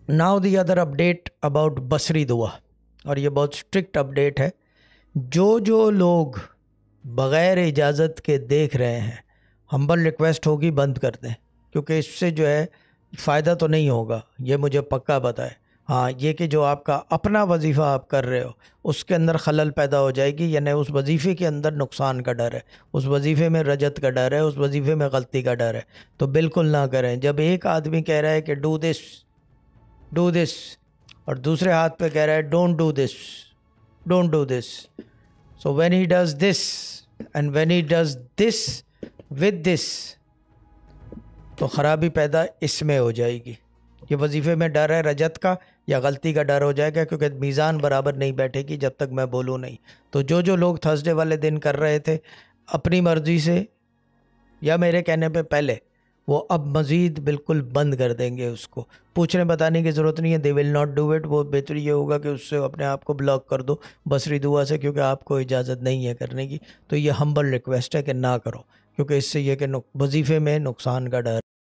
Now the other update about बसरी दुआ, और ये बहुत स्ट्रिक्ट अपडेट है। जो लोग बग़ैर इजाज़त के देख रहे हैं, हम्बल रिक्वेस्ट होगी बंद कर दें, क्योंकि इससे जो है फ़ायदा तो नहीं होगा, ये मुझे पक्का पता है। हाँ, ये कि जो आपका अपना वजीफ़ा आप कर रहे हो उसके अंदर खलल पैदा हो जाएगी, यानी उस वजीफ़े के अंदर नुकसान का डर है, उस वजीफ़े में रजत का डर है, उस वजीफ़े में गलती का डर है, तो बिल्कुल ना करें। जब एक आदमी कह रहा है कि डू दिस और दूसरे हाथ पे कह रहा है don't do this, so when he does this and when he does this with this, तो ख़राबी पैदा इसमें हो जाएगी। ये वजीफ़े में डर है रजत का या गलती का डर हो जाएगा, क्योंकि मीज़ान बराबर नहीं बैठेगी जब तक मैं बोलूँ नहीं। तो जो लोग थर्सडे वाले दिन कर रहे थे अपनी मर्ज़ी से या मेरे कहने पे पहले, वो अब मज़ीद बिल्कुल बंद कर देंगे। उसको पूछने बताने की ज़रूरत नहीं है, they will not do it. वो बेहतर ये होगा कि उससे अपने आप को ब्लॉक कर दो बसरी दुआ से, क्योंकि आपको इजाज़त नहीं है करने की। तो ये हम्बल रिक्वेस्ट है कि ना करो, क्योंकि इससे ये कि वजीफ़े में नुकसान का डर